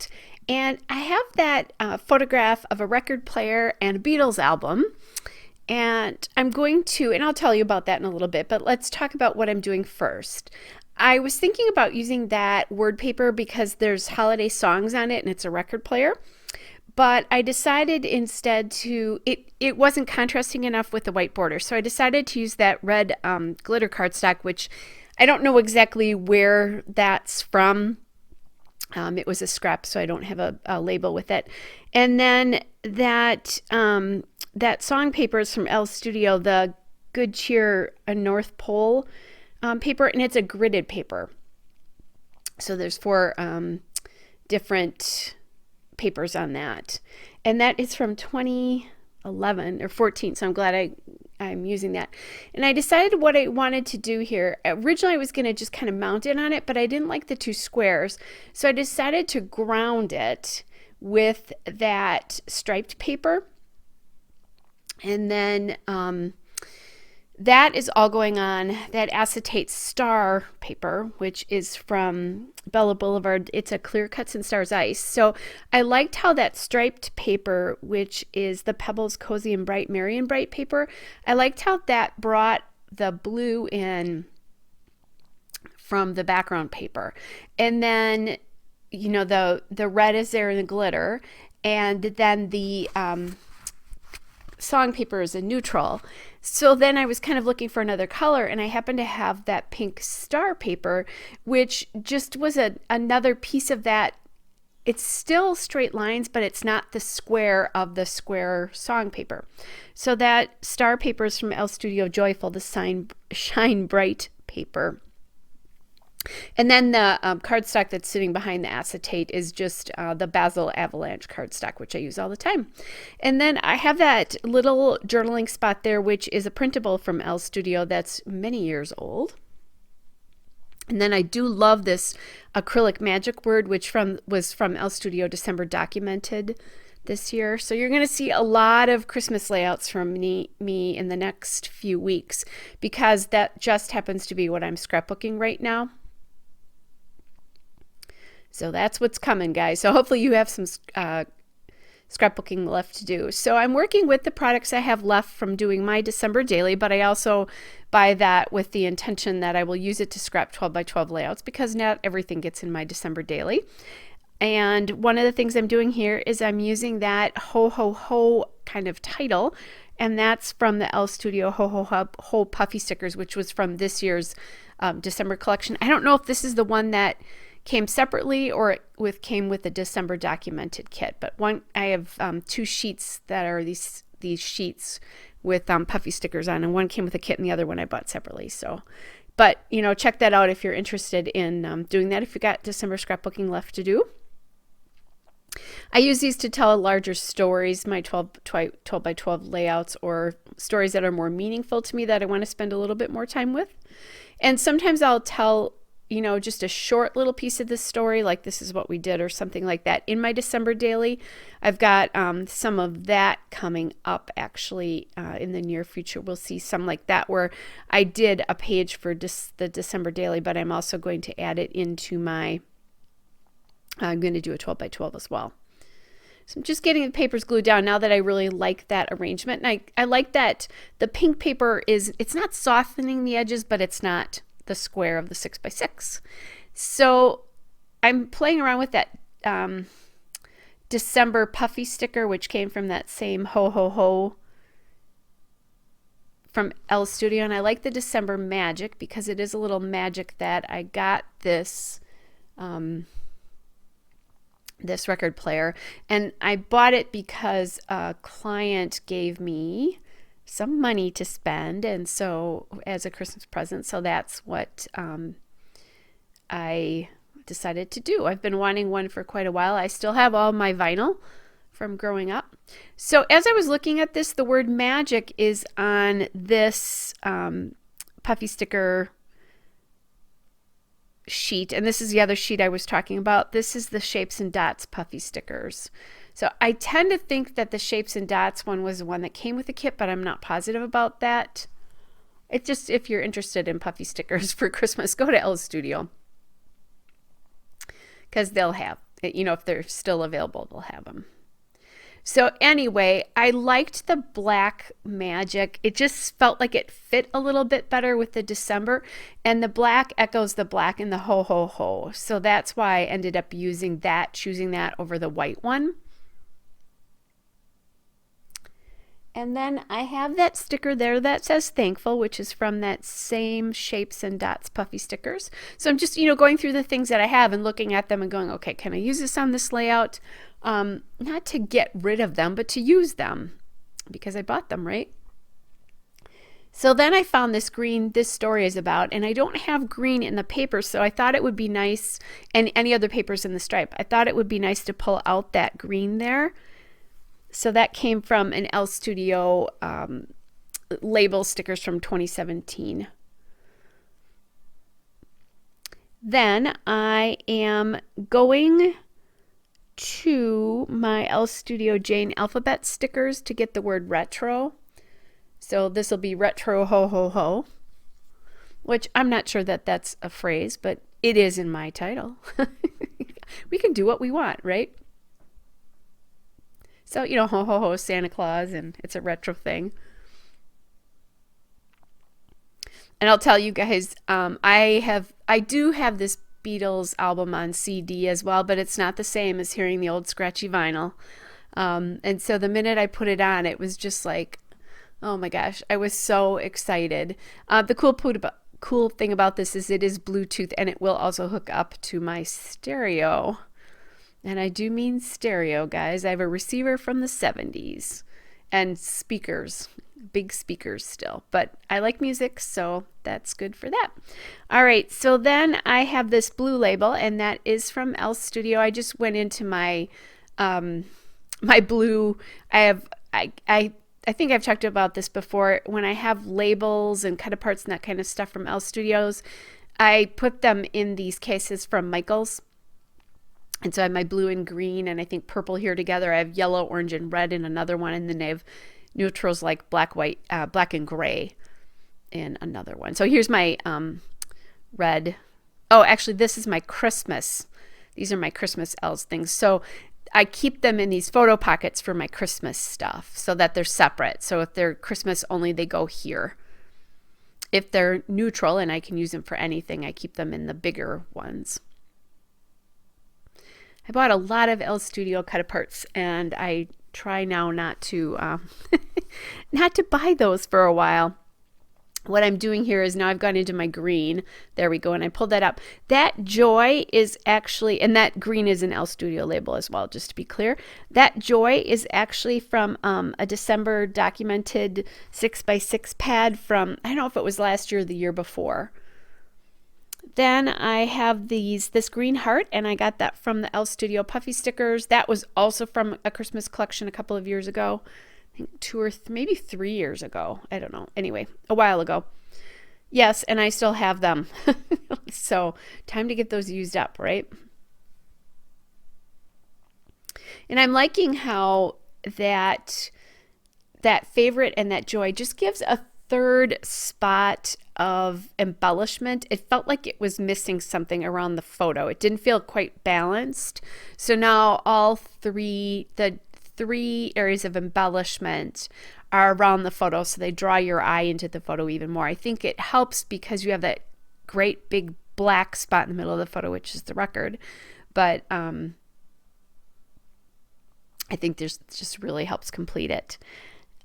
out. And I have that photograph of a record player and a Beatles album. And I'm going to, and I'll tell you about that in a little bit, but let's talk about what I'm doing first. I was thinking about using that word paper because there's holiday songs on it and it's a record player. But I decided instead it wasn't contrasting enough with the white border. So I decided to use that red glitter cardstock, which I don't know exactly where that's from. It was a scrap, so I don't have a label with it. And then that song paper is from L Studio, the Good Cheer North Pole paper, and it's a gridded paper. So there's 4 different papers on that, and that is from 2011 or 14. So I'm glad I'm using that. And I decided what I wanted to do here. Originally I was going to just kind of mount it on it, but I didn't like the 2 squares, so I decided to ground it with that striped paper. And then that is all going on that acetate star paper, which is from Bella Boulevard. It's a Clear Cuts and Stars Ice. So I liked how that striped paper, which is the Pebbles Cozy and Bright Merry and Bright paper, I liked how that brought the blue in from the background paper. And then, you know, the red is there in the glitter, and then the song paper is a neutral. So then I was kind of looking for another color, and I happened to have that pink star paper, which just was another piece of that. It's still straight lines, but it's not the square of the square song paper. So that star paper is from L Studio Joyful, the Shine Bright paper. And then the cardstock that's sitting behind the acetate is just the Basil Avalanche cardstock, which I use all the time. And then I have that little journaling spot there, which is a printable from L Studio that's many years old. And then I do love this acrylic magic word, which was from L Studio December Documented this year. So you're going to see a lot of Christmas layouts from me in the next few weeks, because that just happens to be what I'm scrapbooking right now. So that's what's coming, guys. So hopefully you have some scrapbooking left to do. So I'm working with the products I have left from doing my December daily, but I also buy that with the intention that I will use it to scrap 12 by 12 layouts, because not everything gets in my December daily. And one of the things I'm doing here is I'm using that Ho Ho Ho kind of title, and that's from the L Studio Ho Ho Ho Puffy stickers, which was from this year's December collection. I don't know if this is the one that came separately or came with the December documented kit, but I have 2 sheets that are these sheets with puffy stickers on, and one came with a kit and the other one I bought separately. So, but you know, check that out if you're interested in doing that, if you got December scrapbooking left to do. I use these to tell larger stories, my 12 by 12 layouts, or stories that are more meaningful to me that I want to spend a little bit more time with. And sometimes I'll tell, you know, just a short little piece of this story, like this is what we did or something like that in my December daily. I've got some of that coming up actually in the near future. We'll see some like that where I did a page for the December daily, but I'm also going to add it into I'm going to do a 12 by 12 as well. So I'm just getting the papers glued down now that I really like that arrangement. And I like that the pink paper it's not softening the edges, but it's not the square of the 6 by 6. So I'm playing around with that December puffy sticker, which came from that same Ho Ho Ho from L Studio. And I like the December magic because it is a little magic that I got this this record player, and I bought it because a client gave me some money to spend, and so as a Christmas present, so that's what I decided to do. I've been wanting one for quite a while. I still have all my vinyl from growing up. So as I was looking at this, the word magic is on this puffy sticker sheet, and this is the other sheet I was talking about. This is the Shapes and Dots puffy stickers. So I tend to think that the Shapes and Dots one was the one that came with the kit, but I'm not positive about that. It's just, if you're interested in puffy stickers for Christmas, go to L Studio, because they'll have. You know, if they're still available, they'll have them. So anyway, I liked the black magic. It just felt like it fit a little bit better with the December, and the black echoes the black in the ho ho ho. So that's why I ended up using that, choosing that over the white one. And then I have that sticker there that says thankful, which is from that same Shapes and Dots puffy stickers. So I'm just, going through the things that I have and looking at them and going, okay, can I use this on this layout? Not to get rid of them, but to use them because I bought them, right? So then I found this green this story is about, and I don't have green in the paper, so I thought it would be nice, and any other papers in the stripe, I thought it would be nice to pull out that green there. So that came from an L Studio label stickers from 2017. Then I am going to my L Studio Jane alphabet stickers to get the word retro. So this will be retro ho ho ho, which I'm not sure that that's a phrase, but it is in my title. We can do what we want, right? So, ho ho ho, Santa Claus, and it's a retro thing. And I'll tell you guys, I do have this Beatles album on CD as well, but it's not the same as hearing the old scratchy vinyl. And so the minute I put it on, it was just like, oh my gosh, I was so excited. The cool thing about this is it is Bluetooth, and it will also hook up to my stereo. And I do mean stereo, guys. I have a receiver from the 70s and speakers, big speakers still. But I like music, so that's good for that. All right, so then I have this blue label, and that is from L Studio. I just went into my my blue. I think I've talked about this before. When I have labels and cut aparts and that kind of stuff from L Studios, I put them in these cases from Michaels. And so I have my blue and green, and I think purple here together. I have yellow, orange, and red in another one, and then I have neutrals like black, white, black and gray in another one. So here's my red. Oh, actually, this is my Christmas. These are my Christmas L's things. So I keep them in these photo pockets for my Christmas stuff so that they're separate. So if they're Christmas only, they go here. If they're neutral and I can use them for anything, I keep them in the bigger ones. I bought a lot of L Studio cut aparts, and I try now not to not to buy those for a while. What I'm doing here is now I've gone into my green. There we go, and I pulled that up. That Joy is actually, and that green is an L Studio label as well, just to be clear. That Joy is actually from a December documented 6x6 pad from, I don't know if it was last year or the year before. Then I have this green heart, and I got that from the L Studio puffy stickers. That was also from a Christmas collection a couple of years ago. I think 2 or maybe 3 years ago. I don't know. Anyway, a while ago. Yes, and I still have them. So time to get those used up, right? And I'm liking how that favorite and that Joy just gives a third spot of embellishment. It felt like it was missing something around the photo. It didn't feel quite balanced. So now all the three areas of embellishment are around the photo, so they draw your eye into the photo even more. I think it helps because you have that great big black spot in the middle of the photo, which is the record. But I think this just really helps complete it.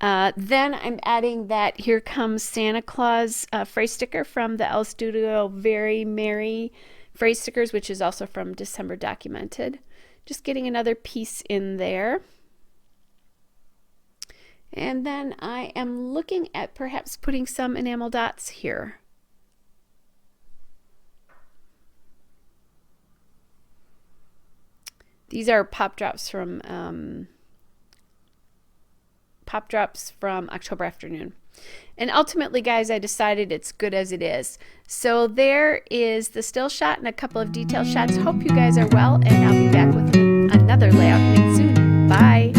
Then I'm adding that Here Comes Santa Claus phrase sticker from the L Studio Very Merry phrase stickers, which is also from December documented. Just getting another piece in there. And then I am looking at perhaps putting some enamel dots here. These are pop drops from October Afternoon. And ultimately, guys, I decided it's good as it is. So there is the still shot and a couple of detail shots. Hope you guys are well, and I'll be back with another layout soon. Bye.